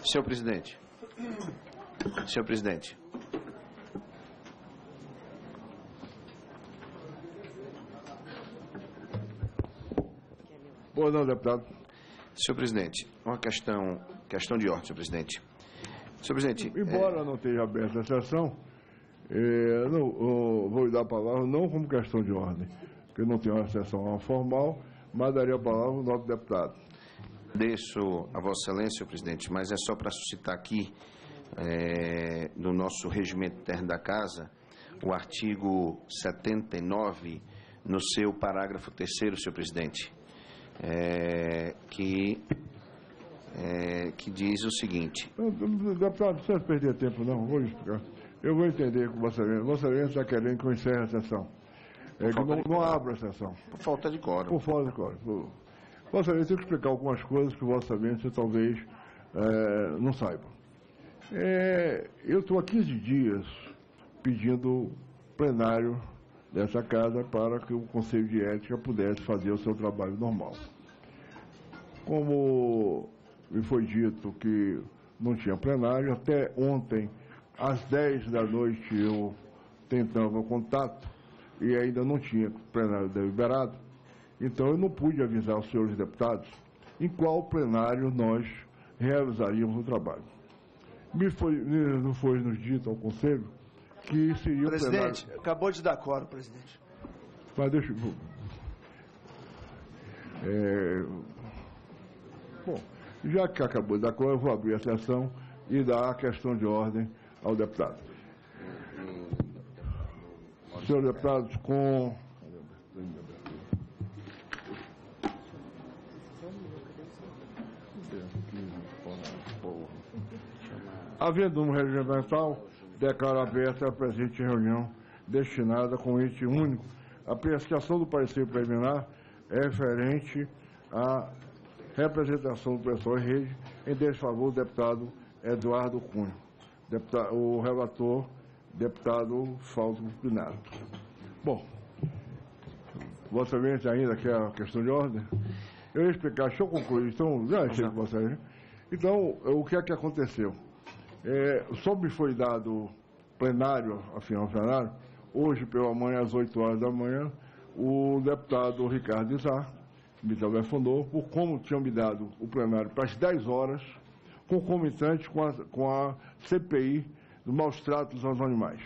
Senhor presidente. Senhor presidente. Boa noite, deputado. Senhor presidente, uma questão de ordem, senhor presidente. Senhor presidente... Embora não tenha aberto a sessão, eu vou lhe dar a palavra não como questão de ordem, porque não tem uma sessão formal, mas daria a palavra ao nosso deputado. Agradeço a Vossa Excelência, senhor presidente, mas é só para suscitar aqui, no nosso regimento interno da Casa, o artigo 79, no seu parágrafo 3º, senhor presidente, que diz o seguinte... Deputado, não precisa perder tempo não, vou lhe explicar. Eu vou entender com Vossa Excelência. Vossa Excelência está querendo que eu encerre a sessão. Que não abra a sessão. Por falta de quórum. Por falta de quórum. Vossa Excelência tem que explicar algumas coisas que Vossa Excelência talvez não saiba. Eu estou há 15 dias pedindo plenário dessa casa para que o Conselho de Ética pudesse fazer o seu trabalho normal. Como me foi dito que não tinha plenário, até ontem, às 10 da noite, eu tentava contato e ainda não tinha plenário deliberado, então eu não pude avisar os senhores deputados em qual plenário nós realizaríamos o trabalho. Não foi nos dito ao Conselho que seria presidente, o plenário... Presidente, acabou de dar quórum, presidente. Mas deixa eu... Bom, já que acabou de dar quórum, eu vou abrir a sessão e dar a questão de ordem ao deputado. Senhores deputados, com... Havendo um regimental, declaro aberta a presente reunião destinada com ente único. A apreciação do parecer preliminar é referente à representação do pessoal em rede em desfavor do deputado Eduardo Cunha. O relator, deputado Fausto Pinado. Bom, Vossa Excelência ainda quer a questão de ordem? Eu ia explicar, deixa eu concluir. Então, já achei que Vossa Excelência. Então, o que é que aconteceu? Só me foi dado plenário, afinal plenário, hoje pela manhã, às 8 horas da manhã, o deputado Ricardo Izar me telefonou, por como tinham me dado o plenário para as 10 horas, concomitante com a CPI dos maus tratos aos animais,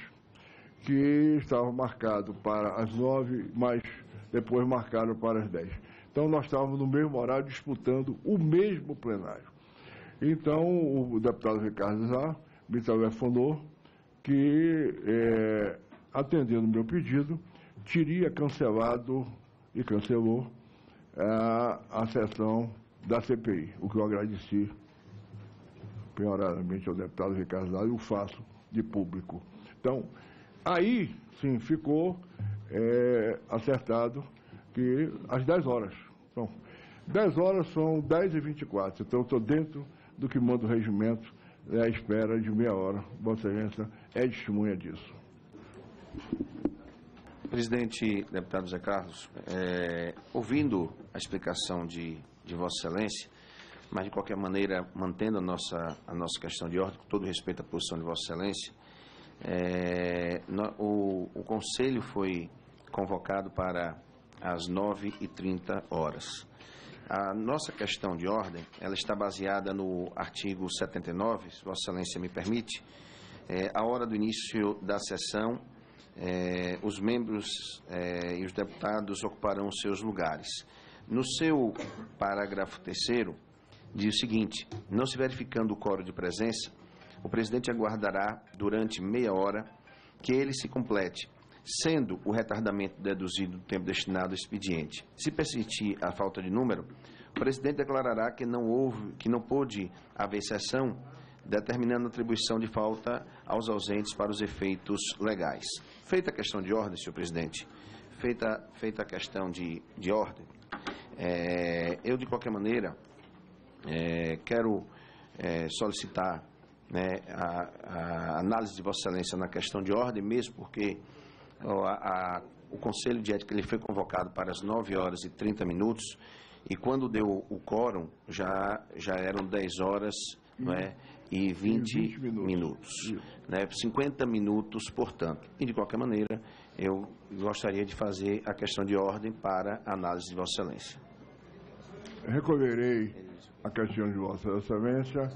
que estava marcado para as 9, mas depois marcaram para as 10. Então, nós estávamos no mesmo horário disputando o mesmo plenário. Então, o deputado Ricardo Zá me telefonou que, atendendo o meu pedido, teria cancelado e cancelou a sessão da CPI, o que eu agradeci penhoradamente ao deputado Ricardo Zá e o faço de público. Então, aí, sim, ficou acertado que às 10 horas. Então, 10 horas são 10h24, então eu estou dentro do que manda o regimento, à espera de meia hora. Vossa Excelência é testemunha disso. Presidente, deputado Zé Carlos, ouvindo a explicação de Vossa Excelência, mas de qualquer maneira, mantendo a nossa questão de ordem, com todo respeito à posição de Vossa Excelência, o Conselho foi convocado para as 9h30. A nossa questão de ordem, ela está baseada no artigo 79, se Vossa Excelência me permite. A hora do início da sessão, os membros e os deputados ocuparão seus lugares. No seu parágrafo 3º, diz o seguinte: não se verificando o quórum de presença, o presidente aguardará durante meia hora que ele se complete, sendo o retardamento deduzido do tempo destinado ao expediente. Se persistir a falta de número, o presidente declarará que não pôde haver sessão, determinando a atribuição de falta aos ausentes para os efeitos legais. Feita a questão de ordem, senhor presidente, feita a questão de ordem, eu, de qualquer maneira, quero solicitar a análise de Vossa Excelência na questão de ordem, mesmo porque o Conselho de Ética ele foi convocado para as 9h30 e quando deu o quórum já eram 10h não é? E 20 minutos. Né? 50 minutos, portanto. E, de qualquer maneira, eu gostaria de fazer a questão de ordem para análise de Vossa Excelência. Recolherei a questão de Vossa Excelência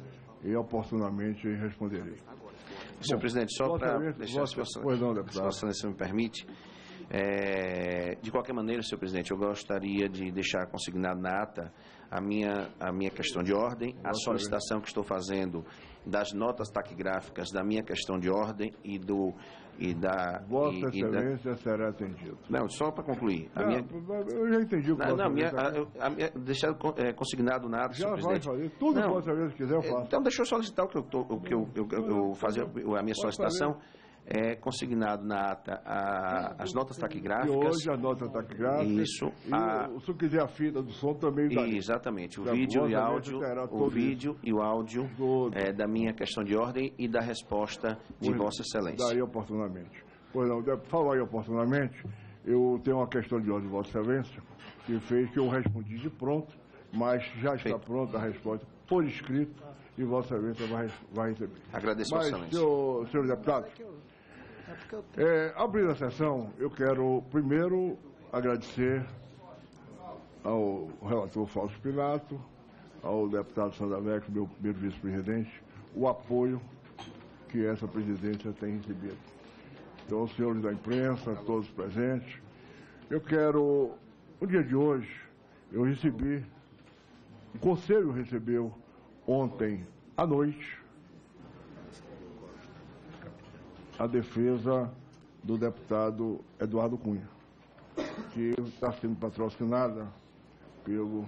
e oportunamente responderei. Senhor presidente, só para deixar, se Vossa Excelência me permite, de qualquer maneira, senhor presidente, eu gostaria de deixar consignado na ata a minha questão de ordem, a solicitação que estou fazendo das notas taquigráficas da minha questão de ordem Vossa Excelência será atendido. Não, só para concluir. Eu já entendi o que deixar consignado na ata, senhor presidente. Já vai fazer. Tudo que Vossa Excelência quiser, eu faço. Então, deixa eu solicitar eu fazer a minha solicitação. É consignado na ata as notas taquigráficas. E hoje a nota taquigráfica. Isso. E se eu quiser a fita do som também dá. Exatamente. O vídeo e áudio. O vídeo e o áudio da minha questão de ordem e da resposta de Vossa Excelência. Daí oportunamente. Pois não, falar aí oportunamente, eu tenho uma questão de ordem de Vossa Excelência que fez que eu respondi de pronto, mas já está pronta a resposta por escrito e Vossa Excelência vai receber. Agradeço, Vossa Excelência. Senhor deputado, abrindo a sessão, eu quero primeiro agradecer ao relator Fausto Pilato, ao deputado Sandavex, meu primeiro vice-presidente, o apoio que essa presidência tem recebido. Então, os senhores da imprensa, todos presentes, eu quero, no dia de hoje, eu recebi, o Conselho recebeu ontem à noite a defesa do deputado Eduardo Cunha, que está sendo patrocinada pelo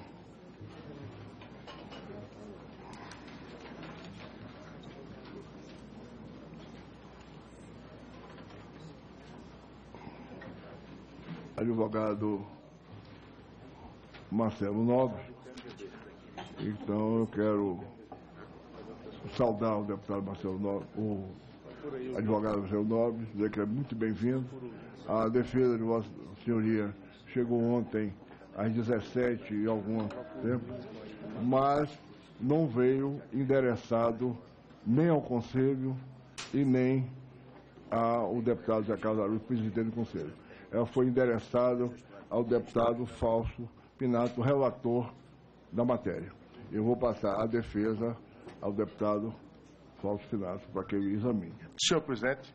advogado Marcelo Nobre. Então eu quero saudar o deputado Marcelo Nobre, o advogado Marcelo Nobre, dizer que é muito bem-vindo. A defesa de Vossa Senhoria chegou ontem às 17 e algum tempo, mas não veio endereçado nem ao Conselho e nem ao deputado Zé Carlos Araújo, presidente do Conselho. Ela foi endereçada ao deputado Fausto Pilato, relator da matéria. Eu vou passar a defesa ao deputado Fausto Pilato para que ele examine. Senhor presidente,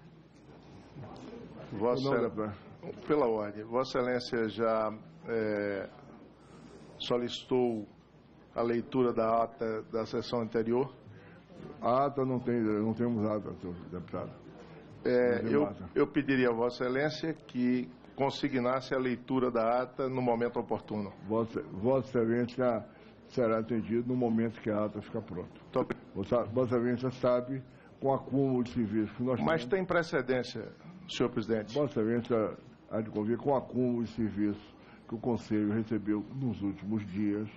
pela ordem, Vossa Excelência já solicitou a leitura da ata da sessão anterior? A ata não temos ata, senhor deputado. Eu pediria a Vossa Excelência que consignasse a leitura da ata no momento oportuno. Vossa Excelência será atendido no momento que a ata ficar pronta. Vossa Excelência sabe, com o acúmulo de serviços que nós temos... Mas tem precedência, senhor presidente. Vossa Excelência há de convir com o acúmulo de serviços que o Conselho recebeu nos últimos dias,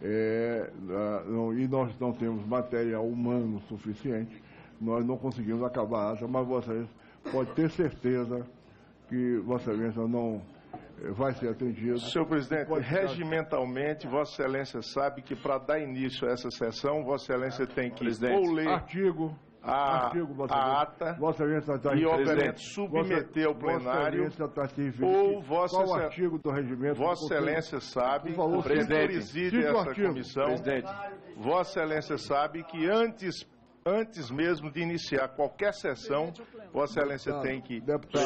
e nós não temos material humano suficiente, nós não conseguimos acabar a ata, mas Vossa Excelência pode ter certeza que Vossa Excelência não vai ser atendido. Senhor presidente, regimentalmente, Vossa Excelência sabe que para dar início a essa sessão, Vossa Excelência tem que ou ler a ata Vossa Excelência está e, obviamente, submeter ao plenário, ou Vossa Excelência sabe, o presidente preside essa comissão, Vossa Excelência sabe que antes mesmo de iniciar qualquer sessão, Vossa Excelência tem que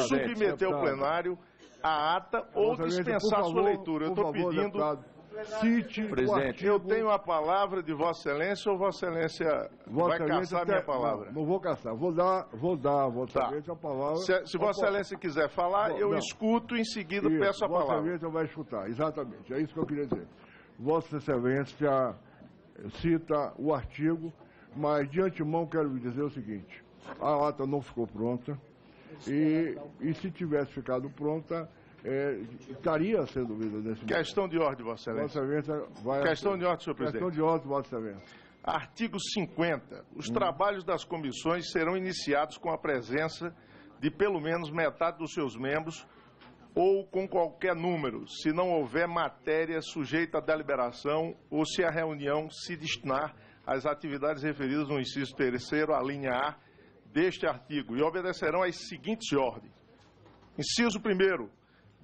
submeter ao plenário a ata ou dispensar sua leitura. Eu estou pedindo... Presidente, eu tenho a palavra de Vossa Excelência ou Vossa Excelência vai caçar a minha palavra? Não vou caçar, vou dar a Vossa Excelência a palavra. Se Vossa Excelência quiser falar, eu escuto e em seguida peço a palavra. Vossa Excelência vai escutar, exatamente, é isso que eu queria dizer. Vossa Excelência cita o artigo, mas de antemão quero lhe dizer o seguinte: a ata não ficou pronta e se tivesse ficado pronta, estaria sendo lida nesse momento. Questão de ordem, Vossa Excelência. Questão de ordem, senhor presidente. Questão de ordem, Vossa Excelência. Artigo 50. Os trabalhos das comissões serão iniciados com a presença de pelo menos metade dos seus membros ou com qualquer número, se não houver matéria sujeita à deliberação ou se a reunião se destinar as atividades referidas no inciso 3º, a linha A, deste artigo, e obedecerão às seguintes ordens. Inciso 1º,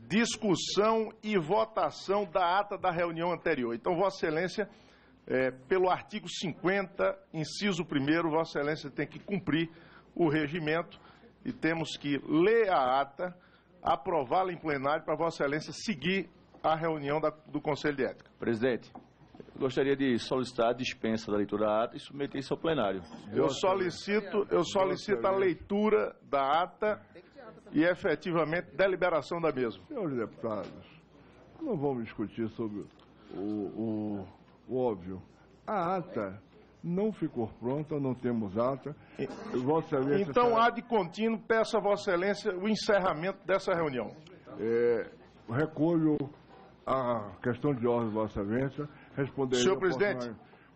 discussão e votação da ata da reunião anterior. Então, Vossa Excelência, pelo artigo 50, inciso 1º, Vossa Excelência tem que cumprir o regimento e temos que ler a ata, aprová-la em plenário para Vossa Excelência seguir a reunião do Conselho de Ética. Presidente, gostaria de solicitar a dispensa da leitura da ata e submeter isso ao plenário. Eu solicito a leitura da ata e, efetivamente, deliberação da mesma. Senhores deputados, não vamos discutir sobre o óbvio. A ata não ficou pronta, não temos ata. Vossa Excelência então, ad contínuo, peço a Vossa Excelência o encerramento dessa reunião. Recolho a questão de ordem, Vossa Excelência. Responderei. Senhor presidente,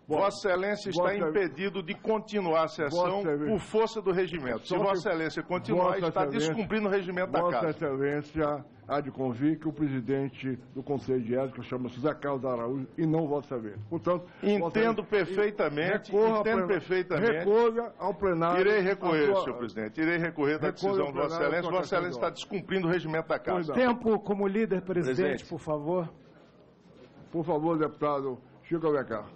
Vossa Excelência está impedido de continuar a sessão por força do regimento. Se Vossa Excelência continuar, está descumprindo o regimento da Casa. Vossa Excelência há de convir que o presidente do Conselho de Ética chama-se José Carlos Araújo e não Vossa Excelência. Portanto, entendo perfeitamente. Recolha ao plenário. Irei recorrer, senhor presidente. Irei recorrer da decisão de Vossa Excelência. Vossa Excelência está descumprindo o regimento da Casa. Tempo como líder, presidente, por favor. Por favor, deputado Chico Alencar.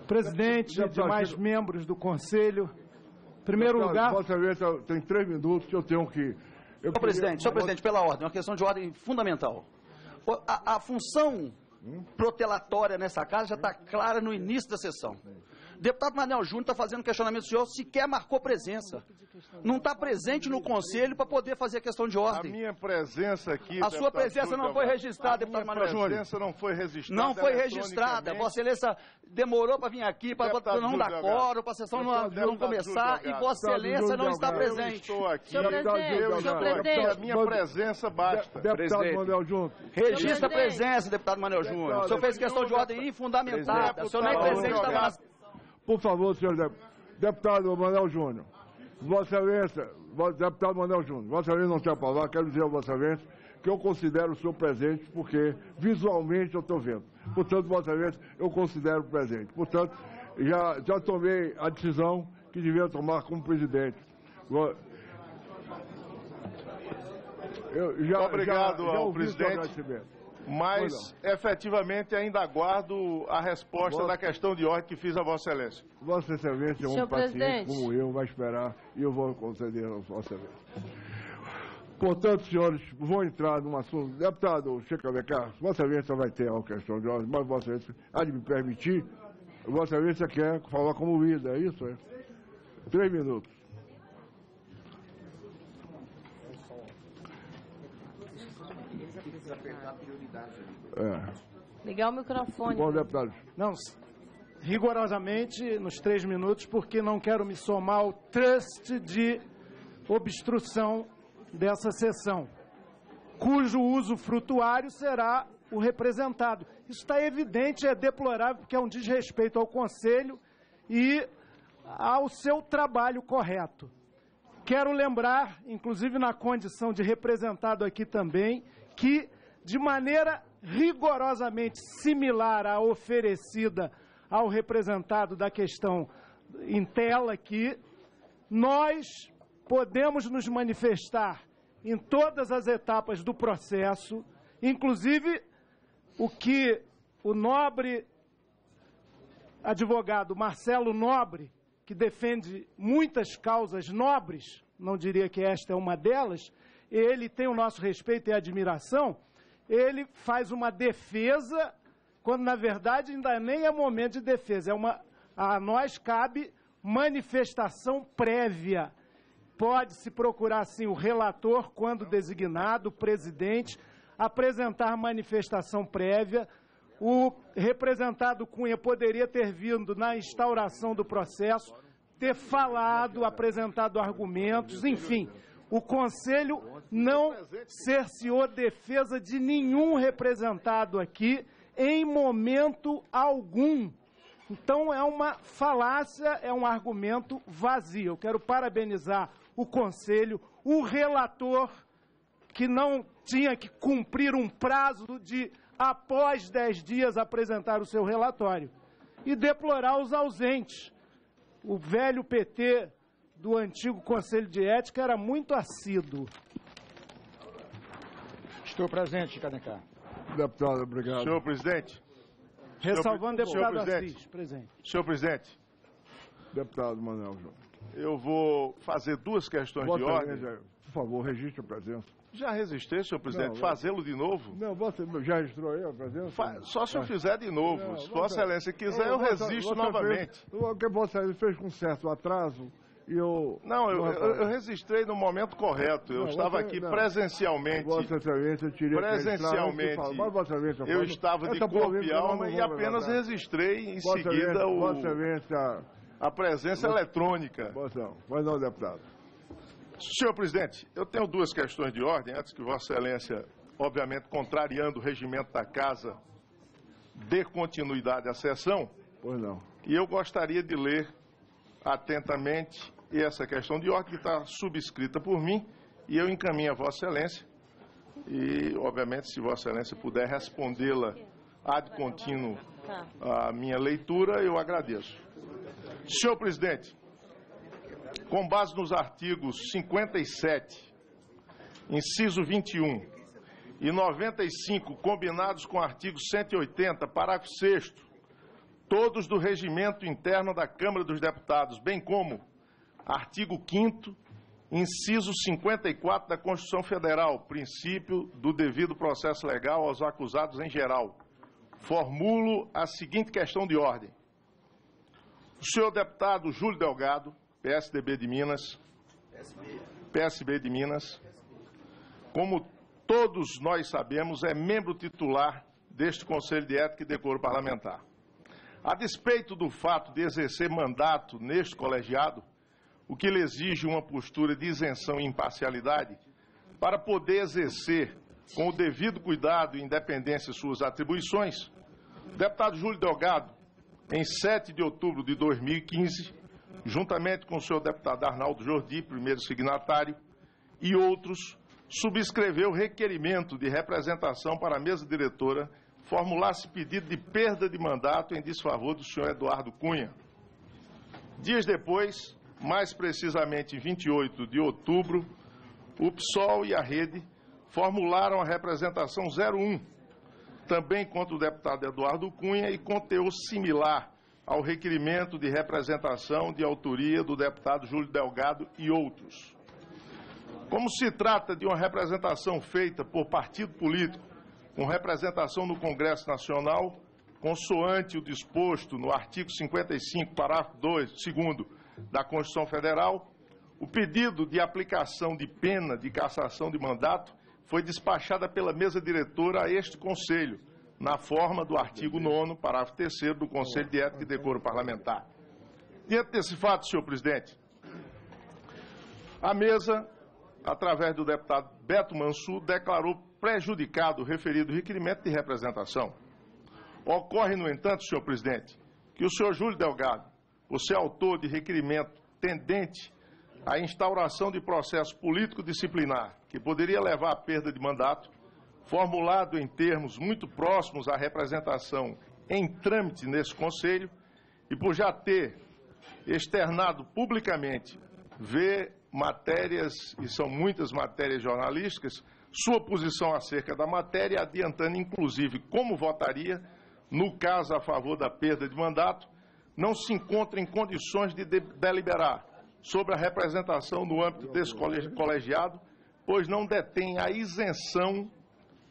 Presidente, demais membros do Conselho, em primeiro lugar... Vossa Excelência tem 3 minutos que eu tenho que... Senhor presidente, pela ordem, uma questão de ordem fundamental. A função protelatória nessa casa já está clara no início da sessão. O deputado Manel Júnior está fazendo questionamento do senhor, sequer marcou presença. Não está presente no Conselho para poder fazer a questão de ordem. A minha presença aqui... A sua presença não foi registrada, deputado Manel Júnior. A minha presença não foi registrada. Não foi registrada. Vossa Excelência demorou para vir aqui, para não dar quórum, para a sessão não começar, e Vossa Excelência não está presente. Eu estou aqui. Senhor presidente, a minha presença basta. Deputado Manel Júnior. Registra a presença, deputado Manel Júnior. O senhor fez questão de ordem infundamentada. O senhor nem presente estava na... Por favor, senhor deputado Manel Júnior. Vossa Excelência, deputado Manel Júnior, Vossa Excelência não tem a palavra, quero dizer a Vossa Excelência que eu considero o senhor presente, porque visualmente eu estou vendo. Portanto, Vossa Excelência, eu considero presente. Portanto, já tomei a decisão que devia tomar como presidente. Obrigado ao presidente. Mas, efetivamente, ainda aguardo a resposta da questão de ordem que fiz a Vossa Excelência. Vossa Excelência é um paciente como eu, vai esperar e eu vou conceder a Vossa Excelência. Portanto, senhores, vou entrar num assunto. Deputado Chico Alencar, Vossa Excelência vai ter a questão de ordem, mas Vossa Excelência há de me permitir. Vossa Excelência quer falar como líder, é isso? 3 minutos. Ligar o microfone. Bom, deputado. Não, rigorosamente nos 3 minutos, porque não quero me somar ao trust de obstrução dessa sessão, cujo uso frutuário será o representado. Isso está evidente, é deplorável, porque é um desrespeito ao Conselho e ao seu trabalho correto. Quero lembrar, inclusive na condição de representado aqui também, que de maneira rigorosamente similar à oferecida ao representado da questão em tela aqui, nós podemos nos manifestar em todas as etapas do processo, inclusive o que o nobre advogado Marcelo Nobre, que defende muitas causas nobres, não diria que esta é uma delas, ele tem o nosso respeito e admiração, ele faz uma defesa, quando na verdade ainda nem é momento de defesa, a nós cabe manifestação prévia. Pode-se procurar, sim, o relator, quando designado, o presidente, apresentar manifestação prévia. O representado Cunha poderia ter vindo na instauração do processo, ter falado, apresentado argumentos, enfim. O Conselho não cerceou defesa de nenhum representado aqui em momento algum. Então, é uma falácia, é um argumento vazio. Eu quero parabenizar o Conselho, o relator, que não tinha que cumprir um prazo de, após 10 dias, apresentar o seu relatório. e deplorar os ausentes. O velho PT do antigo Conselho de Ética era muito assíduo. Estou presente, Canecar. Deputado, obrigado. Senhor presidente. Ressalvando o deputado Assis, presente. Senhor presidente. Deputado Manuel João. Eu vou fazer duas questões de ordem. Por favor, registre a presença. Já registrei, senhor presidente. Fazê-lo de novo? Não, você já registrou aí a presença? Só se eu fizer de novo. Não, se Vossa Excelência quiser, eu registro novamente. O que Vossa Excelência fez com certo atraso. Não, eu registrei no momento correto. Eu estava aqui presencialmente. Vossa Excelência, presencialmente. Eu estava de corpo e alma e apenas registrei em seguida a presença eletrônica. Mas não, deputado. Senhor presidente, eu tenho duas questões de ordem, antes que Vossa Excelência, obviamente contrariando o regimento da Casa, dê continuidade à sessão. Pois não. E eu gostaria de ler atentamente essa questão de ordem que está subscrita por mim e eu encaminho a Vossa Excelência. E, obviamente, se Vossa Excelência puder respondê-la ad contínuo à minha leitura, eu agradeço. Senhor presidente, com base nos artigos 57, inciso 21 e 95, combinados com o artigo 180, parágrafo 6º, todos do regimento interno da Câmara dos Deputados, bem como artigo 5º, inciso 54 da Constituição Federal, princípio do devido processo legal aos acusados em geral, formulo a seguinte questão de ordem. O senhor deputado Júlio Delgado, PSB de Minas, como todos nós sabemos, é membro titular deste Conselho de Ética e Decoro Parlamentar. A despeito do fato de exercer mandato neste colegiado, o que lhe exige uma postura de isenção e imparcialidade, para poder exercer com o devido cuidado e independência suas atribuições, o deputado Júlio Delgado, em 7 de outubro de 2015, juntamente com o senhor deputado Arnaldo Jordi, primeiro signatário, e outros, subscreveu requerimento de representação para a mesa diretora formulasse pedido de perda de mandato em desfavor do senhor Eduardo Cunha. Dias depois, mais precisamente em 28 de outubro, o PSOL e a Rede formularam a representação 01, também contra o deputado Eduardo Cunha e conteúdo similar ao requerimento de representação de autoria do deputado Júlio Delgado e outros. Como se trata de uma representação feita por partido político, com representação no Congresso Nacional, consoante o disposto no artigo 55, parágrafo 2º da Constituição Federal, o pedido de aplicação de pena de cassação de mandato foi despachada pela mesa diretora a este Conselho, na forma do artigo 9º, parágrafo 3º do Conselho de Ética e Decoro Parlamentar. Diante desse fato, senhor presidente, a mesa, através do deputado Beto Mansur, declarou prejudicado o referido requerimento de representação. Ocorre, no entanto, senhor presidente, que o senhor Júlio Delgado, por ser autor de requerimento tendente à instauração de processo político-disciplinar, que poderia levar à perda de mandato, formulado em termos muito próximos à representação em trâmite nesse Conselho, e por já ter externado publicamente ver matérias, e são muitas matérias jornalísticas, sua posição acerca da matéria, adiantando inclusive como votaria, no caso a favor da perda de mandato, não se encontra em condições de deliberar sobre a representação no âmbito desse colegiado, pois não detém a isenção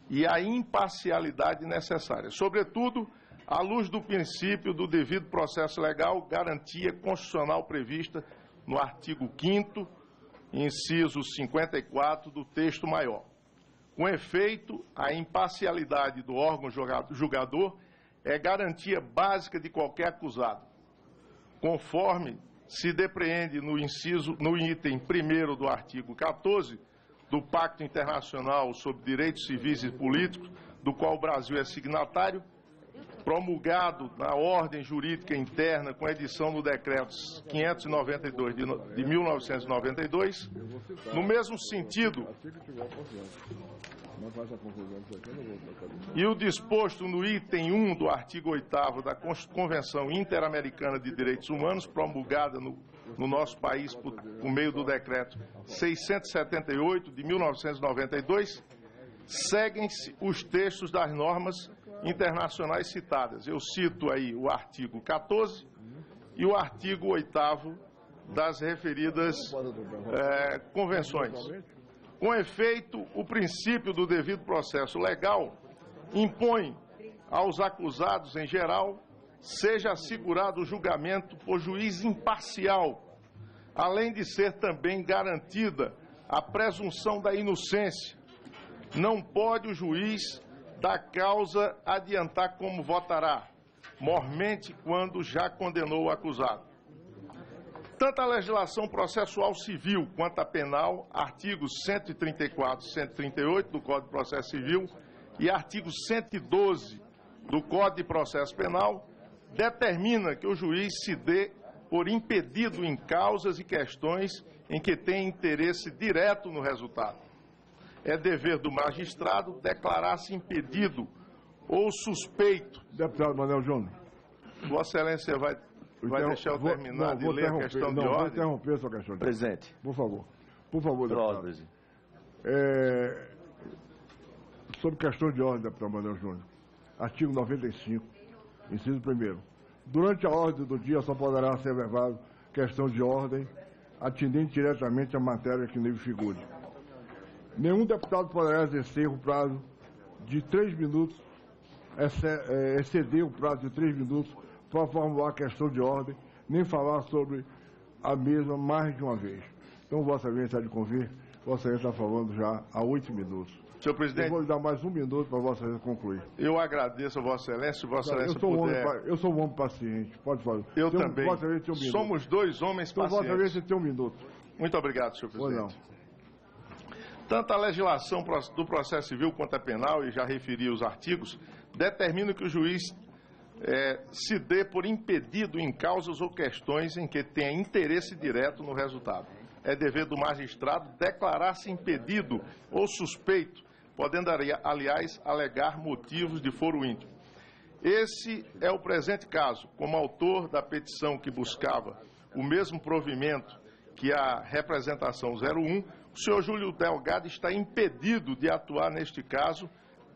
e a imparcialidade necessária. Sobretudo, à luz do princípio do devido processo legal, garantia constitucional prevista no artigo 5º, inciso 54 do texto maior. Com efeito, a imparcialidade do órgão julgador é garantia básica de qualquer acusado, conforme se depreende no item 1º do artigo 14 do Pacto Internacional sobre Direitos Civis e Políticos, do qual o Brasil é signatário, promulgado na ordem jurídica interna com edição no decreto 592 de 1992, no mesmo sentido, E o disposto no item 1 do artigo 8º da Convenção Interamericana de Direitos Humanos, promulgada no nosso país por meio do decreto 678 de 1992, seguem-se os textos das normas internacionais citadas. Eu cito aí o artigo 14 e o artigo 8º das referidas convenções. Com efeito, o princípio do devido processo legal impõe aos acusados em geral seja assegurado o julgamento por juiz imparcial, além de ser também garantida a presunção da inocência. Não pode o juiz da causa adiantar como votará, mormente quando já condenou o acusado. Tanto a legislação processual civil quanto a penal, artigos 134 e 138 do Código de Processo Civil e artigo 112 do Código de Processo Penal, determina que o juiz se dê por impedido em causas e questões em que tem interesse direto no resultado. É dever do magistrado declarar-se impedido ou suspeito. Deputado Manuel Júnior. Vossa Excelência vai deixar eu terminar de ler a questão de ordem? Vou interromper sua questão de ordem. Presidente. Por favor. Por favor, deputado. Presidente. Sobre questão de ordem, deputado Manuel Júnior. Artigo 95, inciso 1º. Durante a ordem do dia só poderá ser levado questão de ordem atendente diretamente à matéria que nele figure. Nenhum deputado poderá exercer o prazo de 3 minutos, exceder o prazo de 3 minutos para formular a questão de ordem, nem falar sobre a mesma mais de uma vez. Então, Vossa Excelência, de convir, Vossa Excelência está falando já há 8 minutos. Senhor Presidente, eu vou lhe dar mais 1 minuto para Vossa Excelência concluir. Eu agradeço a Vossa Excelência, se Vossa Excelência puder... Eu sou um homem paciente, pode falar. Eu também. Vossa Excelência tem 1 minuto. Somos 2 homens então, pacientes. Vossa Excelência tem 1 minuto. Muito obrigado, senhor Presidente. Tanto a legislação do processo civil quanto a penal, e já referi os artigos, determinam que o juiz se dê por impedido em causas ou questões em que tenha interesse direto no resultado. É dever do magistrado declarar-se impedido ou suspeito, podendo, aliás, alegar motivos de foro íntimo. Esse é o presente caso. Como autor da petição que buscava o mesmo provimento que a representação 01, o senhor Júlio Delgado está impedido de atuar neste caso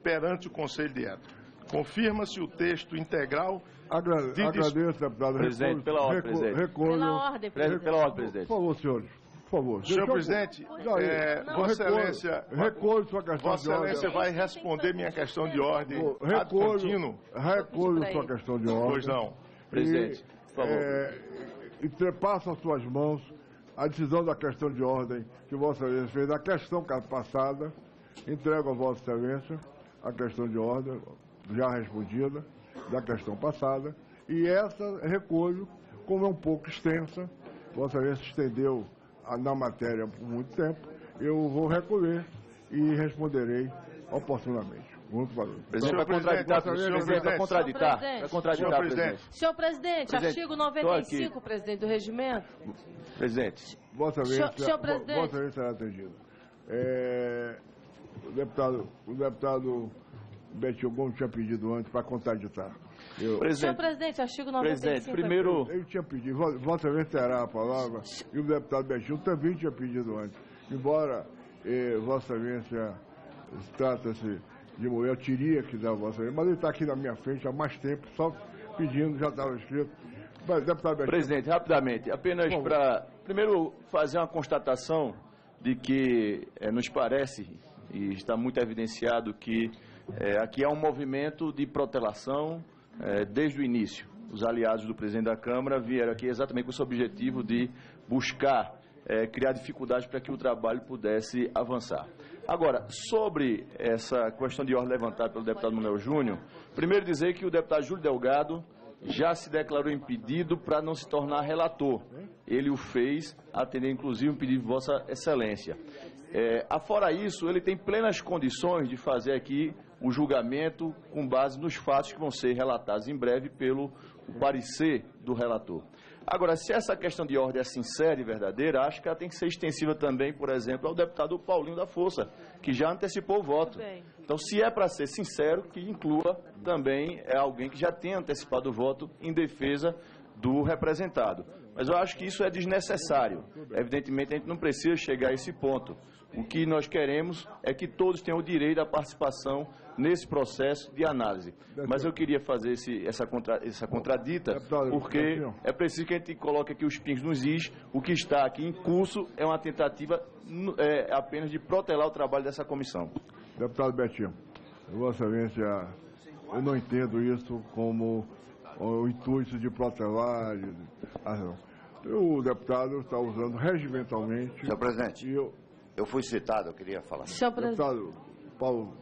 perante o Conselho de Ética. Confirma-se o texto integral. Agradeço, deputado. Presidente, pela ordem, presidente. Pela ordem, presidente. Pela ordem, presidente. Por favor, senhores. Por favor. Senhor Presidente, Vossa Excelência, recolho sua questão Vossa de ordem. Excelência vai responder minha questão de ordem ad contínuo. contínuo. Recolho sua questão de ordem. Pois não. Presidente, por favor. E passo às suas mãos a decisão da questão de ordem que Vossa Excelência fez. A questão passada, entrego a Vossa Excelência a questão de ordem já respondida da questão passada. E essa recolho, como é um pouco extensa, Vossa Excelência estendeu na matéria por muito tempo, eu vou recolher e responderei oportunamente. Muito valor. Presidente, vai contraditar, presidente. Senhor presidente, artigo 95, presidente do regimento. Presidente. Vossa Excelência, senhor presidente. Vossa Excelência será atendido. O deputado Betinho Gomes tinha pedido antes para contraditar. Senhor presidente, artigo 95. Presidente, primeiro... Eu tinha pedido, Vossa Excelência terá a palavra, e o deputado Betinho também tinha pedido antes. Embora Vossa Excelência trata-se de mulher, eu teria que dar a Vossa Excelência, mas ele está aqui na minha frente há mais tempo, só pedindo, já estava escrito. Mas, deputado Betinho... Presidente, rapidamente, apenas para, primeiro, fazer uma constatação de que nos parece, e está muito evidenciado, que aqui há um movimento de protelação desde o início. Os aliados do presidente da Câmara vieram aqui exatamente com esse objetivo de buscar criar dificuldades para que o trabalho pudesse avançar. Agora, sobre essa questão de ordem levantada pelo deputado Manuel Júnior, primeiro dizer que o deputado Júlio Delgado já se declarou impedido para não se tornar relator. Ele o fez, atendendo inclusive um pedido de Vossa Excelência. Afora isso, ele tem plenas condições de fazer aqui o julgamento com base nos fatos que vão ser relatados em breve pelo parecer do relator. Agora, se essa questão de ordem é sincera e verdadeira, acho que ela tem que ser extensiva também, por exemplo, ao deputado Paulinho da Força, que já antecipou o voto. Então, se é para ser sincero, que inclua também alguém que já tenha antecipado o voto em defesa do representado. Mas eu acho que isso é desnecessário. Evidentemente, a gente não precisa chegar a esse ponto. O que nós queremos é que todos tenham o direito à participação nesse processo de análise. Mas eu queria fazer essa contradita, porque é preciso que a gente coloque aqui os pingos nos is. O que está aqui em curso é uma tentativa apenas de protelar o trabalho dessa comissão. Deputado Betinho, Vossa Excelência, eu não entendo isso como o intuito de protelar. O deputado está usando regimentalmente. Senhor presidente, eu fui citado, eu queria falar. Senhor presidente. Deputado Paulo,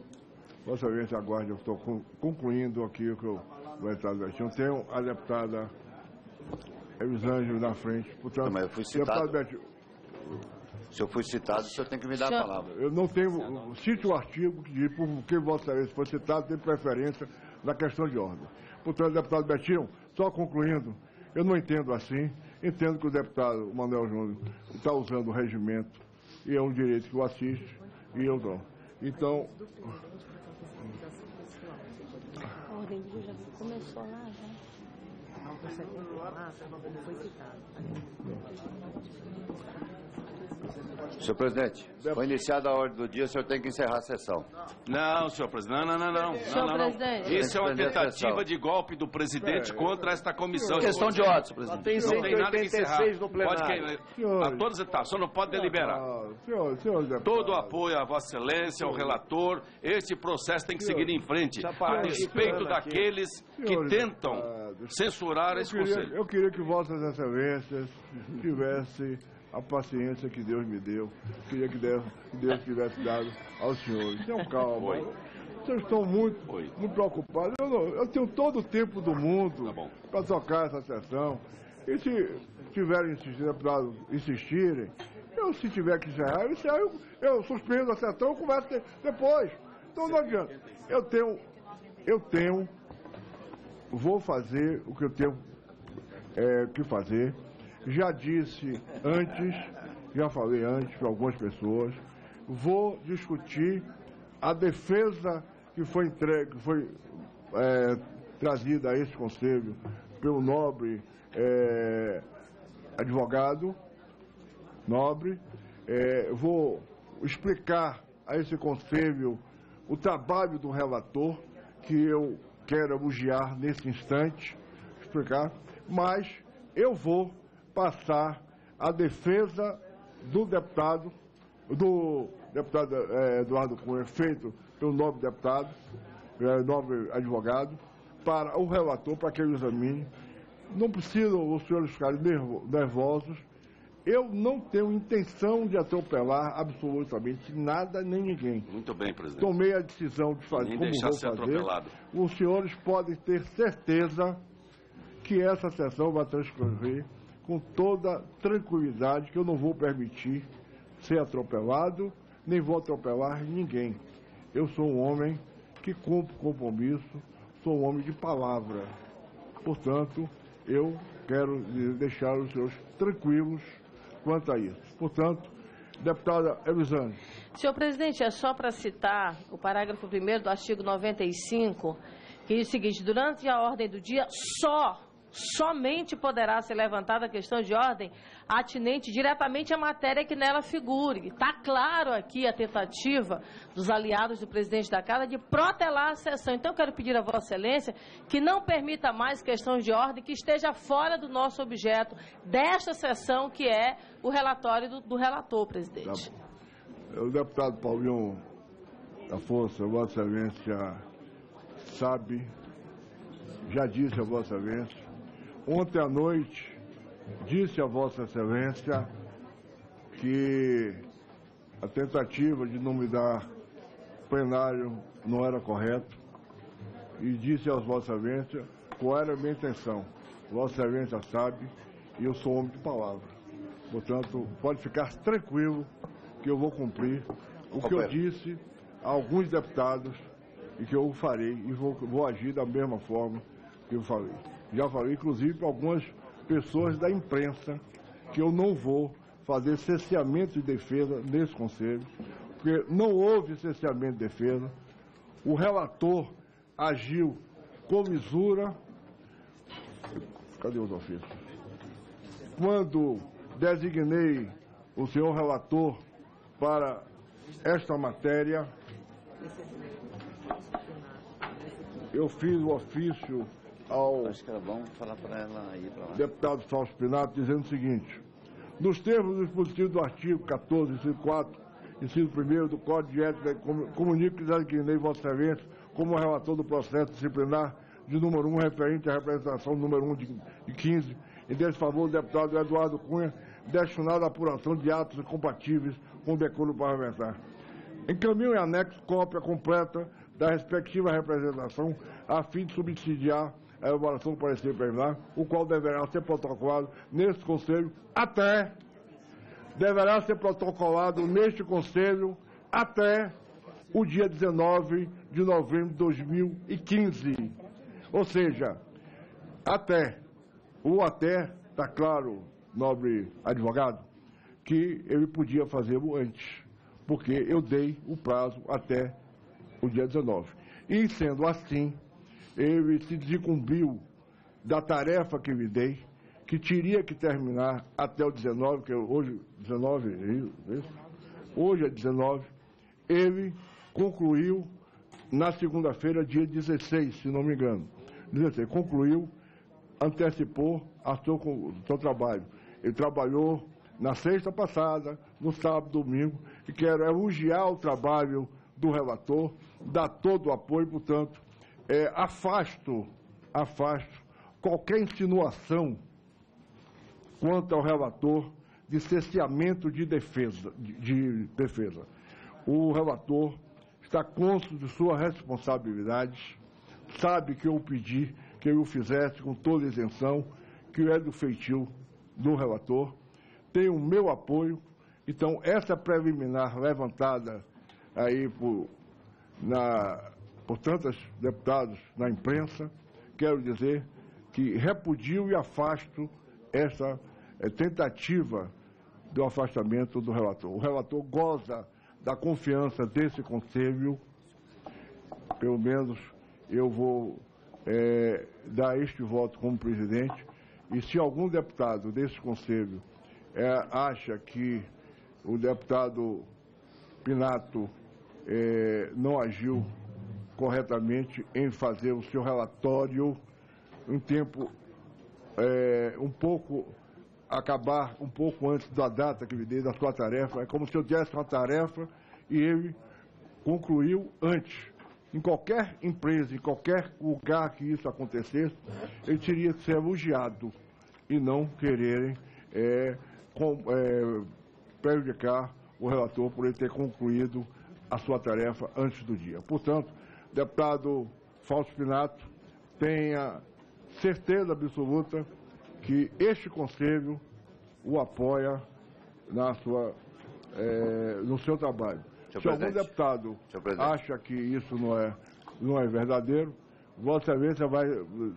Vossa Excelência, aguarde, eu estou concluindo aqui o que o deputado Betinho. Tenho a deputada Elisângela na frente. Portanto, mas eu fui citado. Se eu fui citado, o senhor tem que me dar a palavra. Eu não tenho. Cite o artigo que diz porque Vossa Excelência foi citado, tem preferência na questão de ordem. Portanto, deputado Betinho, só concluindo, eu não entendo assim. Entendo que o deputado Manuel Júnior está usando o regimento e é um direito que o assiste e eu não. Então. A ordem do dia já começou lá, já. Não consegue falar, ele foi citado. Senhor presidente, foi iniciada a ordem do dia, o senhor tem que encerrar a sessão. Não, senhor presidente, não. Senhor presidente. Isso é uma tentativa de golpe do presidente contra esta comissão. Questão de ordem, senhor presidente. Não tem nada que encerrar. A todas as etapas, só não pode deliberar. Todo o apoio a Vossa Excelência, ao relator, esse processo tem que seguir em frente, a despeito daqueles que tentam censurar esse conselho. Eu queria que Vossas Excelências tivessem a paciência que Deus me deu, queria que Deus tivesse dado aos senhores. Tenham calma. Vocês estão muito preocupados. Eu tenho todo o tempo do mundo para tocar essa sessão. E se tiverem insistirem, se tiver que encerrar, eu suspendo a sessão e converso depois. Então não adianta. Vou fazer o que eu tenho que fazer. Já disse antes, já falei antes para algumas pessoas, vou discutir a defesa que foi trazida a esse conselho pelo nobre advogado, vou explicar a esse conselho o trabalho do relator, que eu quero elogiar nesse instante, mas eu vou passar a defesa do deputado Eduardo Cunha, feito pelo nobre deputado, nobre advogado, para o relator, para que ele examine. Não precisam os senhores ficarem nervosos. Eu não tenho intenção de atropelar absolutamente nada nem ninguém. Muito bem, presidente. Tomei a decisão de fazer como vou fazer. Atropelado. Os senhores podem ter certeza que essa sessão vai transcorrer com toda tranquilidade, que eu não vou permitir ser atropelado, nem vou atropelar ninguém. Eu sou um homem que cumpre compromisso, sou um homem de palavra. Portanto, eu quero deixar os senhores tranquilos quanto a isso. Portanto, deputada Elisângela. Senhor presidente, é só para citar o parágrafo 1º do artigo 95, que diz o seguinte: durante a ordem do dia, somente poderá ser levantada a questão de ordem atinente diretamente à matéria que nela figure. Está claro aqui a tentativa dos aliados do presidente da Casa de protelar a sessão. Então, eu quero pedir a Vossa Excelência que não permita mais questões de ordem que esteja fora do nosso objeto desta sessão, que é o relatório do relator, presidente. O deputado Paulinho da Força, Vossa Excelência sabe, já disse a Vossa Excelência, ontem à noite disse a Vossa Excelência que a tentativa de não me dar plenário não era correta e disse a Vossa Excelência qual era a minha intenção. Vossa Excelência sabe e eu sou homem de palavra. Portanto, pode ficar tranquilo que eu vou cumprir o que eu disse a alguns deputados e que eu farei e vou agir da mesma forma que eu falei. Já falei, inclusive, para algumas pessoas da imprensa que eu não vou fazer cerceamento de defesa nesse Conselho, porque não houve cerceamento de defesa. O relator agiu com lisura. Cadê os ofícios? Quando designei o senhor relator para esta matéria, eu fiz o ofício ao deputado Fausto Pinato dizendo o seguinte: nos termos do dispositivo do artigo 14, inciso 4, inciso 1º do Código de Ética, comunico que designei Vossa Excelência como relator do processo disciplinar de número 1, referente à representação número 1 de 15, em desfavor do deputado Eduardo Cunha, destinado à apuração de atos incompatíveis com o decoro parlamentar. Encaminho em anexo cópia completa da respectiva representação, a fim de subsidiar a elaboração do parecer preliminar, o qual deverá ser protocolado neste Conselho até o dia 19 de novembro de 2015. Ou seja, até está claro, nobre advogado, que ele podia fazê-lo antes, porque eu dei o prazo até o dia 19. E, sendo assim, ele se desincumbiu da tarefa que lhe dei, que teria que terminar até o 19, que hoje, 19, hoje é 19, ele concluiu na segunda-feira, dia 16, se não me engano. 16, concluiu, antecipou o seu trabalho. Ele trabalhou na sexta passada, no sábado, domingo, e quero elogiar o trabalho do relator, dar todo o apoio, portanto, afasto qualquer insinuação quanto ao relator de cerceamento de defesa. O relator está consciente de sua responsabilidade, sabe que eu pedi que eu o fizesse com toda isenção, que é do feitio do relator, tem o meu apoio. Então, essa preliminar levantada aí por tantos deputados na imprensa, quero dizer que repudio e afasto essa tentativa do afastamento do relator. O relator goza da confiança desse Conselho, pelo menos eu vou dar este voto como presidente, e se algum deputado desse Conselho acha que o deputado Pinato não agiu corretamente em fazer o seu relatório em tempo acabar um pouco antes da data que lhe dei da sua tarefa, é como se eu desse uma tarefa e ele concluiu antes. Em qualquer empresa, em qualquer lugar que isso acontecesse, ele teria que ser elogiado e não quererem prejudicar o relator por ele ter concluído a sua tarefa antes do dia. Portanto, deputado Fausto Pinato, tenha certeza absoluta que este Conselho o apoia no seu trabalho. Se algum deputado acha que isso não é verdadeiro, Vossa Excelência vai,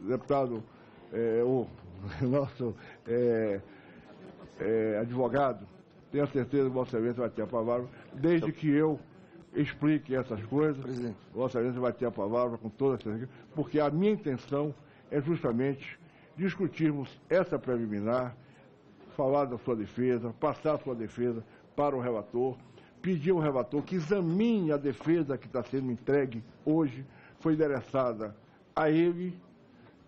deputado, o nosso advogado, tenha certeza que Vossa Excelência vai ter a palavra, desde que eu explique essas coisas, Vossa Excelência vai ter a palavra com toda certeza, porque a minha intenção é justamente discutirmos essa preliminar, falar da sua defesa, passar a sua defesa para o relator, pedir ao relator que examine a defesa que está sendo entregue hoje, foi endereçada a ele.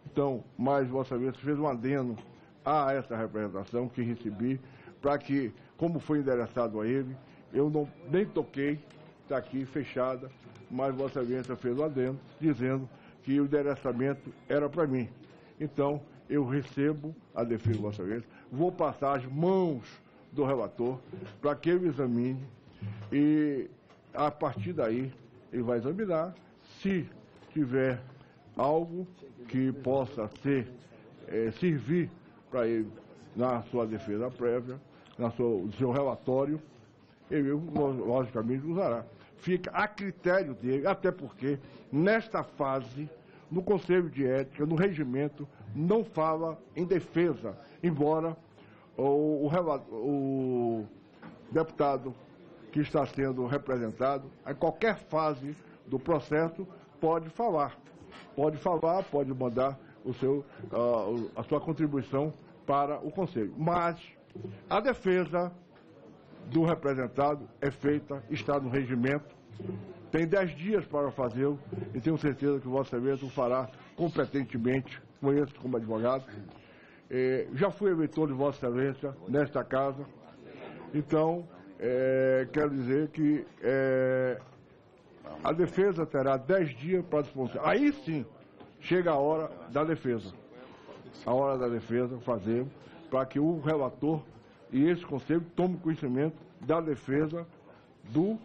Então, mais Vossa Excelência fez um adendo a essa representação que recebi, para que, como foi endereçado a ele, eu nem toquei, está aqui fechada, mas Vossa Excelência fez um adendo, dizendo que o endereçamento era para mim. Então, eu recebo a defesa de Vossa Excelência, vou passar as mãos do relator para que ele examine e, a partir daí, ele vai examinar. Se tiver algo que possa servir para ele na sua defesa prévia, no seu relatório, ele, logicamente, usará. Fica a critério dele, até porque, nesta fase, no Conselho de Ética, no regimento, não fala em defesa, embora o deputado que está sendo representado, em qualquer fase do processo, pode falar, pode mandar a sua contribuição para o Conselho. Mas a defesa do representado é feita, está no regimento, tem 10 dias para fazê-lo e tenho certeza que o Vossa Excelência o fará competentemente, conheço como advogado. Já fui eleitor de Vossa Excelência nesta casa, então quero dizer que a defesa terá 10 dias para disposição. Aí sim, chega a hora da defesa. A hora da defesa fazer para que o relator e esse Conselho tomem conhecimento da defesa do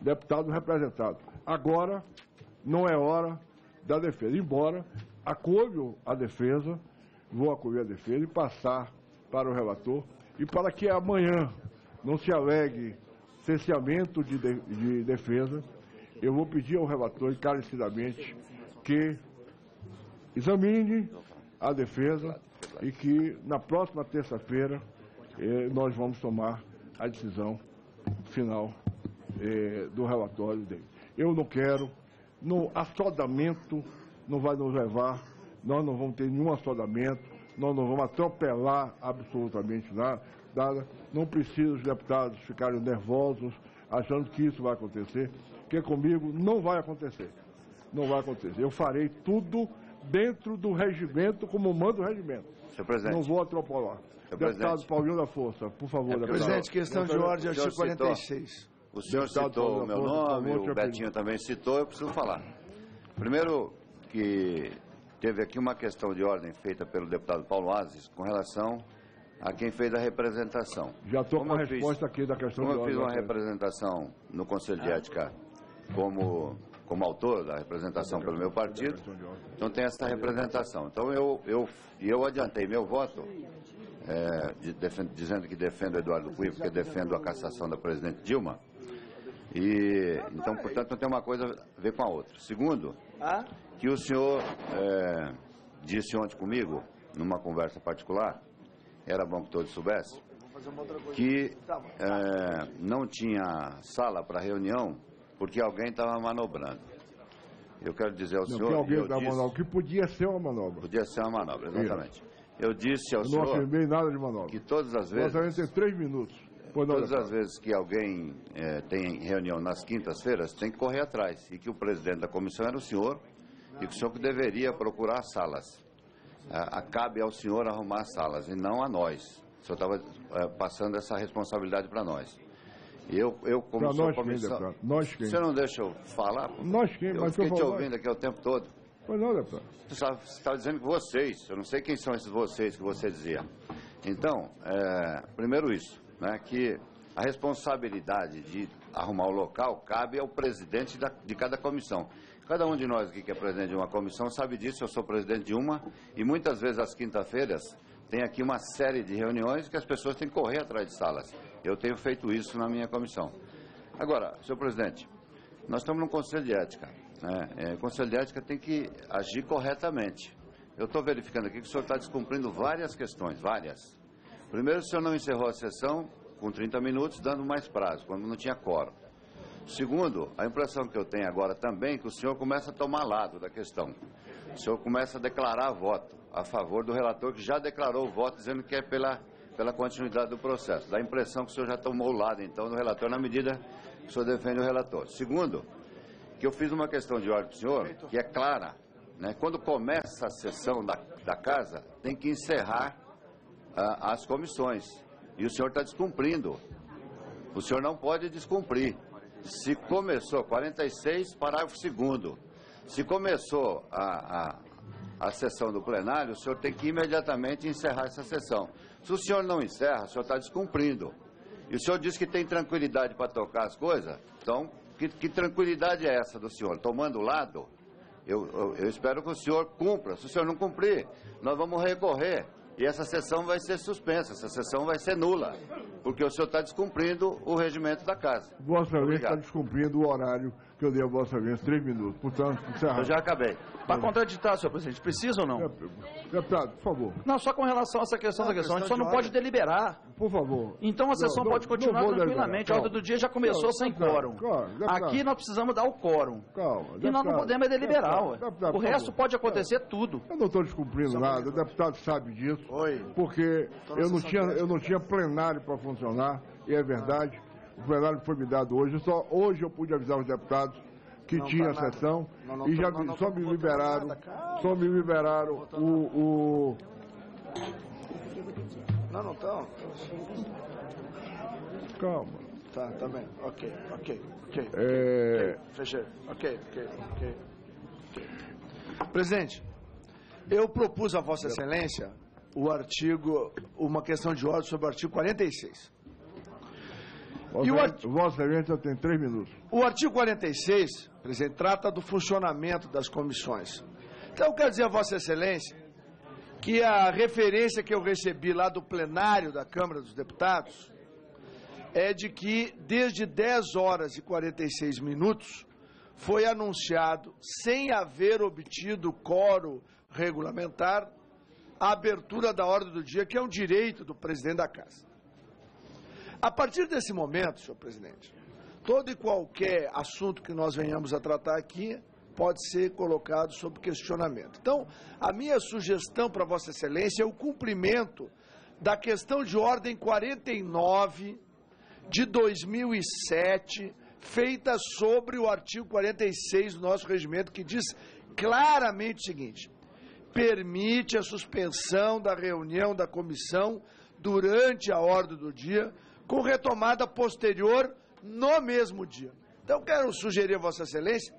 deputado representado. Agora não é hora da defesa, embora acolho a defesa, vou acolher a defesa e passar para o relator e para que amanhã não se alegue cerceamento de defesa, eu vou pedir ao relator encarecidamente que examine a defesa e que na próxima terça-feira nós vamos tomar a decisão final do relatório dele. Eu não quero, assodamento não vai nos levar, nós não vamos ter nenhum assodamento, nós não vamos atropelar absolutamente nada, não precisa os deputados ficarem nervosos, achando que isso vai acontecer, porque comigo não vai acontecer. Não vai acontecer. Eu farei tudo dentro do regimento, como manda o regimento. Senhor presidente. Não vou atropelar. Deputado Paulinho da Força, por favor. Presidente, questão de ordem, artigo 46. O senhor citou o meu nome, o Betinho também citou, eu preciso falar. Primeiro, que teve aqui uma questão de ordem feita pelo deputado Paulo Ases com relação a quem fez a representação. Já estou com a resposta aqui da questão de ordem. Como eu fiz uma representação no Conselho de Ética como autor da representação pelo meu partido, então tem essa representação. Então eu adiantei meu voto, dizendo que defendo Eduardo Cunha, porque defendo a cassação da presidente Dilma. Então, portanto, não tem uma coisa a ver com a outra. Segundo, que o senhor disse ontem comigo, numa conversa particular, era bom que todos soubessem, que não tinha sala para reunião porque alguém estava manobrando. Eu quero dizer ao senhor... Que alguém estava manobrando, que podia ser uma manobra. Podia ser uma manobra, exatamente. Eu disse ao senhor... Não afirmei nada de manobra. Que todas as vezes... Nós tem 3 minutos. Todas as vezes que alguém tem reunião nas quintas-feiras, tem que correr atrás. E que o presidente da comissão era o senhor, e que o senhor que deveria procurar salas. Cabe ao senhor arrumar salas, e não a nós. O senhor estava passando essa responsabilidade para nós. Eu como sou comissão... Nós quem? Você não deixa eu falar? Nós quem? Eu fiquei te ouvindo aqui o tempo todo. Pois não, deputado. Você estava dizendo que vocês, eu não sei quem são esses vocês que você dizia. Então, primeiro isso, né, que a responsabilidade de arrumar o local cabe ao presidente de cada comissão. Cada um de nós aqui que é presidente de uma comissão sabe disso, eu sou presidente de uma, e muitas vezes às quintas-feiras tem aqui uma série de reuniões que as pessoas têm que correr atrás de salas. Eu tenho feito isso na minha comissão. Agora, senhor presidente, nós estamos num Conselho de Ética. O Conselho de Ética tem que agir corretamente. Eu estou verificando aqui que o senhor está descumprindo várias questões, várias. Primeiro, o senhor não encerrou a sessão com 30 minutos, dando mais prazo, quando não tinha quórum. Segundo, a impressão que eu tenho agora também é que o senhor começa a tomar lado da questão. O senhor começa a declarar voto a favor do relator, que já declarou o voto, dizendo que é pela continuidade do processo. Dá a impressão que o senhor já tomou o lado, então, do relator, na medida que o senhor defende o relator. Segundo, que eu fiz uma questão de ordem para o senhor, que é clara, né? Quando começa a sessão da casa, tem que encerrar as comissões. E o senhor está descumprindo. O senhor não pode descumprir. Se começou, 46, parágrafo 2º, se começou a sessão do plenário, o senhor tem que imediatamente encerrar essa sessão. Se o senhor não encerra, o senhor está descumprindo. E o senhor diz que tem tranquilidade para tocar as coisas, então, que tranquilidade é essa do senhor? Tomando lado, eu espero que o senhor cumpra. Se o senhor não cumprir, nós vamos recorrer. E essa sessão vai ser suspensa, essa sessão vai ser nula, porque o senhor está descumprindo o regimento da casa. Vossa Excelência está descumprindo o horário que eu dei a Vossa Excelência 3 minutos. Portanto, encerrar. Eu já acabei. Para contraditar, senhor presidente, precisa ou não? Deputado, por favor. Não, só com relação a essa questão da questão, a gente só não pode deliberar. Por favor. Então a sessão pode continuar tranquilamente. A ordem do dia já começou sem quórum. Aqui nós precisamos dar o quórum. E nós não podemos deliberar. O resto pode acontecer tudo. Eu não estou descumprindo nada, o deputado sabe disso. Porque eu não tinha plenário para funcionar, e é verdade. O plenário foi me dado hoje. Só hoje eu pude avisar os deputados que tinha sessão e já só me liberaram o... Não estão. Calma. Tá bem. Ok. Fechei. Ok. Presidente, eu propus a Vossa Excelência uma questão de ordem sobre o artigo 46. Vossa Excelência tem 3 minutos. O artigo 46, presidente, trata do funcionamento das comissões. Então, eu quero dizer a Vossa Excelência que a referência que eu recebi lá do plenário da Câmara dos Deputados é de que, desde 10 horas e 46 minutos, foi anunciado, sem haver obtido quórum regulamentar, a abertura da ordem do dia, que é um direito do presidente da Casa. A partir desse momento, senhor presidente, todo e qualquer assunto que nós venhamos a tratar aqui pode ser colocado sob questionamento. Então, a minha sugestão para Vossa Excelência é o cumprimento da questão de ordem 49 de 2007, feita sobre o artigo 46 do nosso regimento, que diz claramente o seguinte: permite a suspensão da reunião da comissão durante a ordem do dia, com retomada posterior no mesmo dia. Então, quero sugerir a Vossa Excelência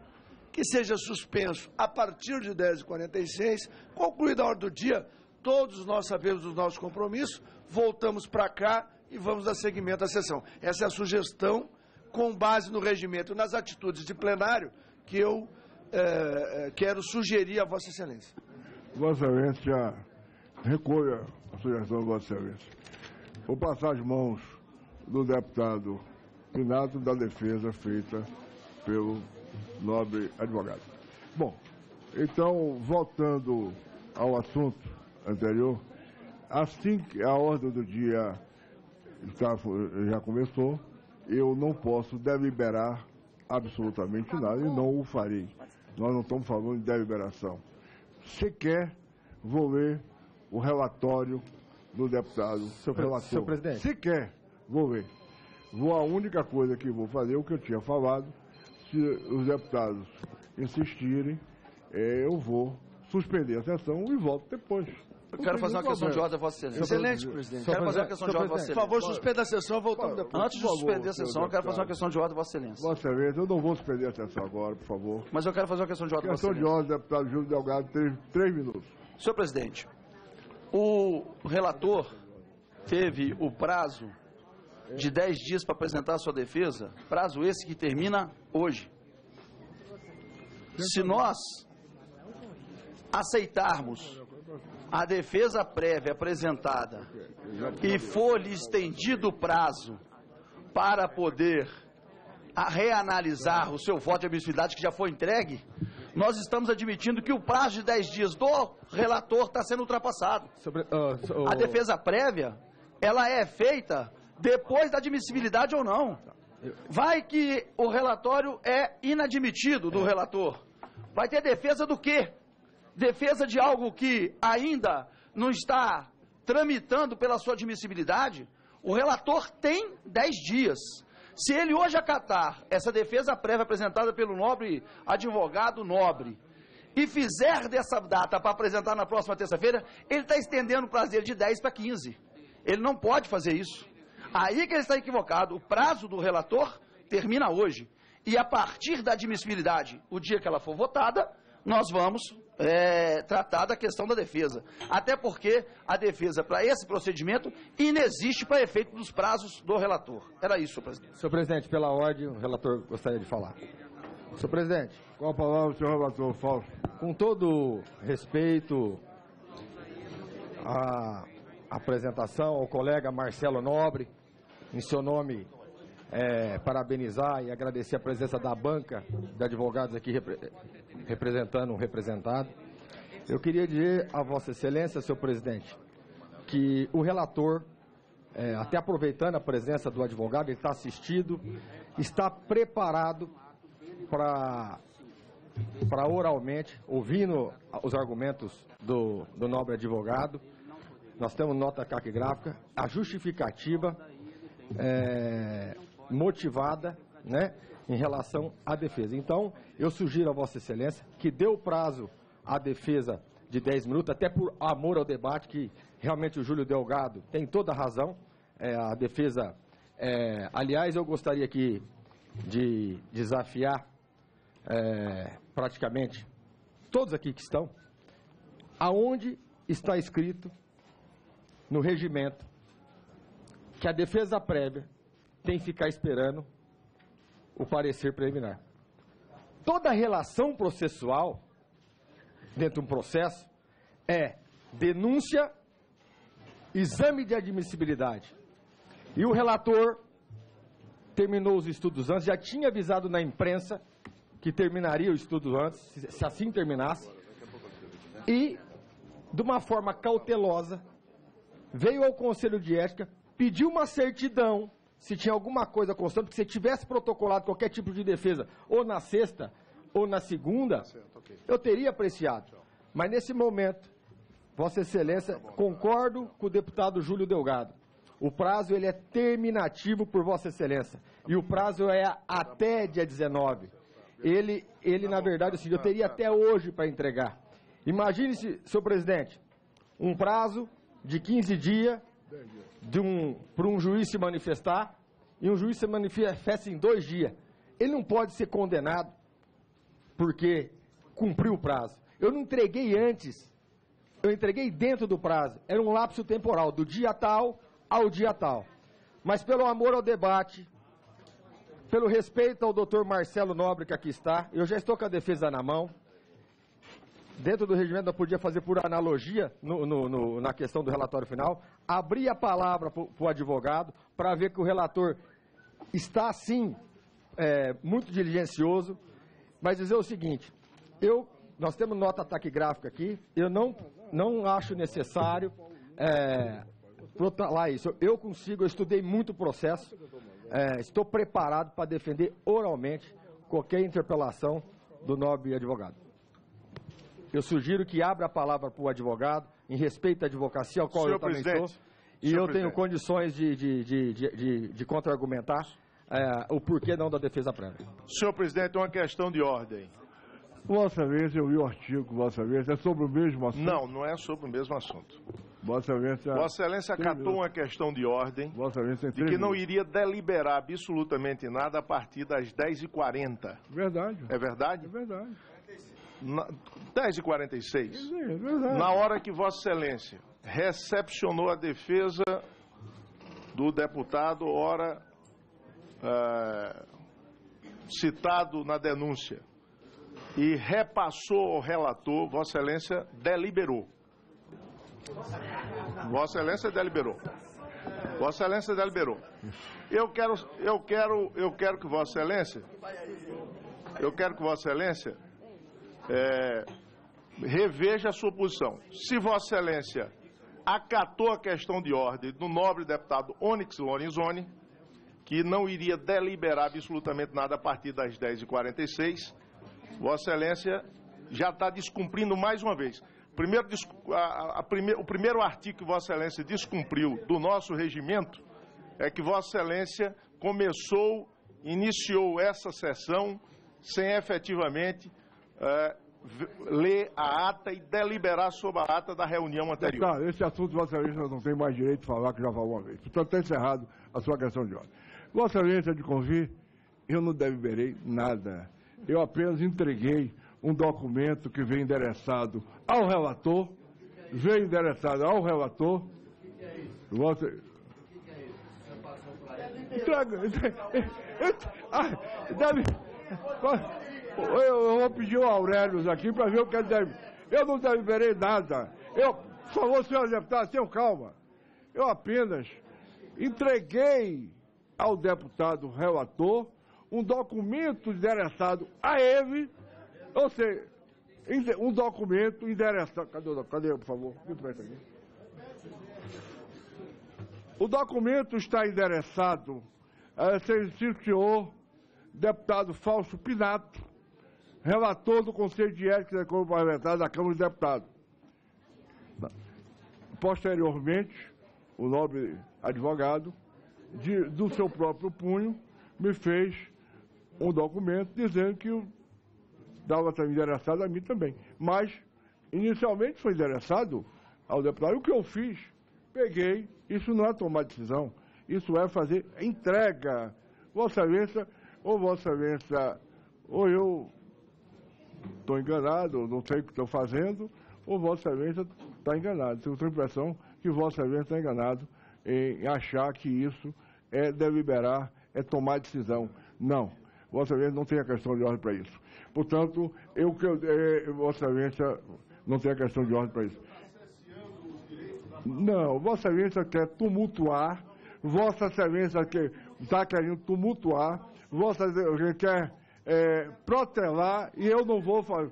que seja suspenso a partir de 10h46, concluída a ordem do dia, todos nós sabemos dos nossos compromissos, voltamos para cá e vamos dar seguimento à sessão. Essa é a sugestão, com base no regimento e nas atitudes de plenário, que eu quero sugerir a Vossa Excelência. Vossa Excelência recolha a sugestão de Vossa Excelência. Vou passar as mãos do deputado Pinato da defesa feita pelo nobre advogado. Bom, então, voltando ao assunto anterior, assim que a ordem do dia já começou, eu não posso deliberar absolutamente nada e não o farei. Nós não estamos falando de deliberação. Sequer vou ler o relatório do deputado relator. Senhor presidente. Sequer vou ler. A única coisa que vou fazer é o que eu tinha falado. Se os deputados insistirem, eu vou suspender a sessão e volto depois. Eu quero fazer uma questão de ordem, Vossa Excelência. Excelente, presidente. Quero fazer uma questão de ordem, Vossa Excelência. Por favor, suspenda a sessão, voltamos depois. Antes de suspender a sessão, eu quero fazer uma questão de ordem, Vossa Excelência. Vossa Excelência, eu não vou suspender a sessão agora, por favor. Mas eu quero fazer uma questão de ordem, Vossa Excelência. Questão de ordem, deputado Júlio Delgado, 3 minutos. Senhor presidente, o relator teve o prazo de 10 dias para apresentar a sua defesa, prazo esse que termina hoje. Se nós aceitarmos a defesa prévia apresentada e for-lhe estendido o prazo para poder reanalisar o seu voto de admissibilidade que já foi entregue, nós estamos admitindo que o prazo de 10 dias do relator está sendo ultrapassado. A defesa prévia, ela é feita depois da admissibilidade ou não. Vai que o relatório é inadmitido do relator. Vai ter defesa do quê? Defesa de algo que ainda não está tramitando pela sua admissibilidade? O relator tem 10 dias. Se ele hoje acatar essa defesa prévia apresentada pelo nobre advogado Nobre e fizer dessa data para apresentar na próxima terça-feira, ele está estendendo o prazo dele de 10 para 15. Ele não pode fazer isso. Aí que ele está equivocado. O prazo do relator termina hoje. E a partir da admissibilidade, o dia que ela for votada, nós vamos tratar da questão da defesa. Até porque a defesa, para esse procedimento, inexiste para efeito dos prazos do relator. Era isso, senhor presidente. Senhor presidente, pela ordem, o relator gostaria de falar. Senhor presidente. Qual a palavra, senhor relator Fausto? Com todo respeito à apresentação ao colega Marcelo Nobre, em seu nome parabenizar e agradecer a presença da banca de advogados aqui representando um representado. Eu queria dizer a Vossa Excelência, senhor presidente, que o relator, até aproveitando a presença do advogado, ele está assistido, está preparado para oralmente, ouvindo os argumentos do nobre advogado. Nós temos nota taquigráfica, a justificativa motivada, né, em relação à defesa. Então, eu sugiro a Vossa Excelência que dê o prazo à defesa de 10 minutos, até por amor ao debate, que realmente o Júlio Delgado tem toda a razão. A defesa, aliás, eu gostaria aqui de desafiar praticamente todos aqui que estão, aonde está escrito no regimento que a defesa prévia tem que ficar esperando o parecer preliminar. Toda relação processual dentro de um processo é denúncia, exame de admissibilidade. E o relator terminou os estudos antes, já tinha avisado na imprensa que terminaria o estudo antes, se assim terminasse, e, de uma forma cautelosa, veio ao Conselho de Ética, pediu uma certidão, se tinha alguma coisa constante, porque se tivesse protocolado qualquer tipo de defesa, ou na sexta, ou na segunda, eu teria apreciado. Mas, nesse momento, Vossa Excelência, concordo com o deputado Júlio Delgado. O prazo ele é terminativo por Vossa Excelência. E o prazo é até dia 19. Ele na verdade, assim, eu teria até hoje para entregar. Imagine-se, senhor presidente, um prazo de 15 dias para um juiz se manifestar, e um juiz se manifesta em 2 dias. Ele não pode ser condenado porque cumpriu o prazo. Eu não entreguei antes, eu entreguei dentro do prazo. Era um lapso temporal, do dia tal ao dia tal. Mas pelo amor ao debate, pelo respeito ao doutor Marcelo Nobre, que aqui está, eu já estou com a defesa na mão. Dentro do regimento, eu podia fazer por analogia, na questão do relatório final, abrir a palavra para o advogado, para ver que o relator está, sim, muito diligencioso, mas dizer o seguinte, nós temos nota taquigráfica aqui, eu não acho necessário protelar isso. Eu consigo, eu estudei muito o processo, estou preparado para defender oralmente qualquer interpelação do nobre advogado. Eu sugiro que abra a palavra para o advogado, em respeito à advocacia, ao qual eu também sou, e eu tenho condições de contra-argumentar o porquê não da defesa prévia. Senhor presidente, uma questão de ordem. Vossa Excelência, eu vi o artigo, Vossa Excelência, é sobre o mesmo assunto? Não é sobre o mesmo assunto. Vossa Excelência acatou uma questão de ordem de que não iria deliberar absolutamente nada a partir das 10h40. Verdade. É verdade? É verdade. 10h46. Sim, é verdade. Na hora que Vossa Excelência recepcionou a defesa do deputado, citado na denúncia, e repassou ao relator, Vossa Excelência deliberou. Vossa Excelência deliberou. Vossa Excelência deliberou. Eu quero que Vossa Excelência reveja a sua posição. Se Vossa Excelência acatou a questão de ordem do nobre deputado Onyx Lorenzoni, que não iria deliberar absolutamente nada a partir das 10h46, Vossa Excelência já está descumprindo mais uma vez. O primeiro artigo que Vossa Excelência descumpriu do nosso regimento é que Vossa Excelência iniciou essa sessão sem efetivamente ler a ata e deliberar sobre a ata da reunião anterior. Tá, esse assunto Vossa Excelência não tem mais direito de falar, que já falou uma vez. Portanto, está encerrado a sua questão de ordem. Vossa Excelência de convir, eu não deliberei nada. Eu apenas entreguei um documento que veio endereçado ao relator. Eu vou pedir ao Aurélio aqui para ver o que ele deve. Eu não deliberei nada. Por favor, senhor deputado, tenham calma. Eu apenas entreguei ao deputado relator um documento endereçado a ele, ou seja, um documento endereçado... Cadê, por favor? Me presta aqui. O documento está endereçado a senhor deputado Fausto Pinato, relator do Conselho de Ética e Parlamentar da Câmara dos Deputados. Posteriormente, o nobre advogado, do seu próprio punho, me fez um documento dizendo que dava também endereçado a mim também. Mas, inicialmente foi endereçado ao deputado. O que eu fiz? Peguei, isso não é tomar decisão, isso é fazer entrega. Vossa Excelência, ou eu estou enganado, não sei o que estou fazendo, ou Vossa Excelência está enganado. Tenho a impressão que Vossa Excelência está enganado em achar que isso é deliberar, é tomar decisão. Não. Vossa Excelência não tem a questão de ordem para isso. Portanto, Vossa Excelência não tem a questão de ordem para isso. Não, Vossa Excelência quer tumultuar, Vossa Excelência está querendo tumultuar, Vossa Excelência quer protelar e eu não vou fazer.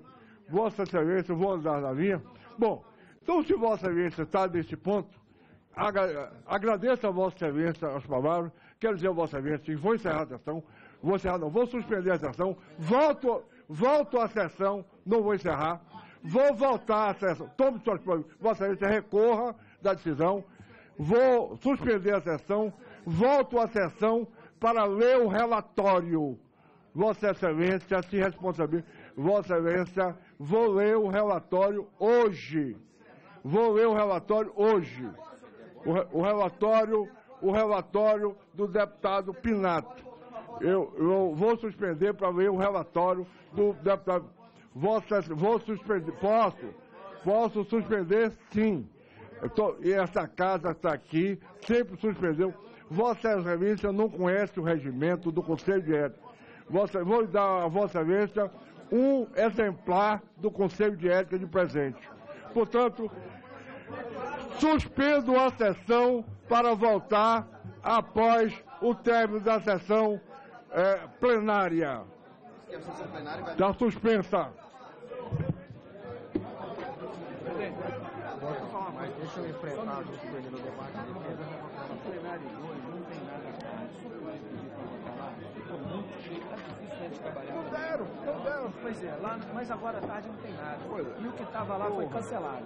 Vossa Excelência, eu vou andar na linha. Bom, então se Vossa Excelência está nesse ponto, agradeço a Vossa Excelência as palavras, quero dizer a Vossa Excelência que vou encerrar a sessão, vou suspender a sessão, volto à sessão, não vou encerrar, vou voltar à sessão, tome suas palavras, Vossa Excelência recorra da decisão, vou suspender a sessão, volto à sessão para ler o relatório. Vossa Excelência se responsabiliza. Vossa Excelência, vou ler o relatório hoje. Vou ler o relatório hoje. O relatório do deputado Pinato. Eu vou suspender para ler o relatório do deputado. Vou suspender. Posso suspender, sim. E essa casa está aqui, sempre suspendeu. Vossa Excelência não conhece o regimento do Conselho de Ética. Vou dar a Vossa Excelência um exemplar do Conselho de Ética de presente. Portanto, suspendo a sessão para voltar após o término da sessão plenária. Está suspensa. Mas deixa eu enfrentar junto com ele no debate de defesa. No plenário de hoje não tem nada a ficou muito cheio, tá difícil de trabalhar. Não deram. Pois é, lá, mas agora à tarde não tem nada. E o que estava lá foi cancelado.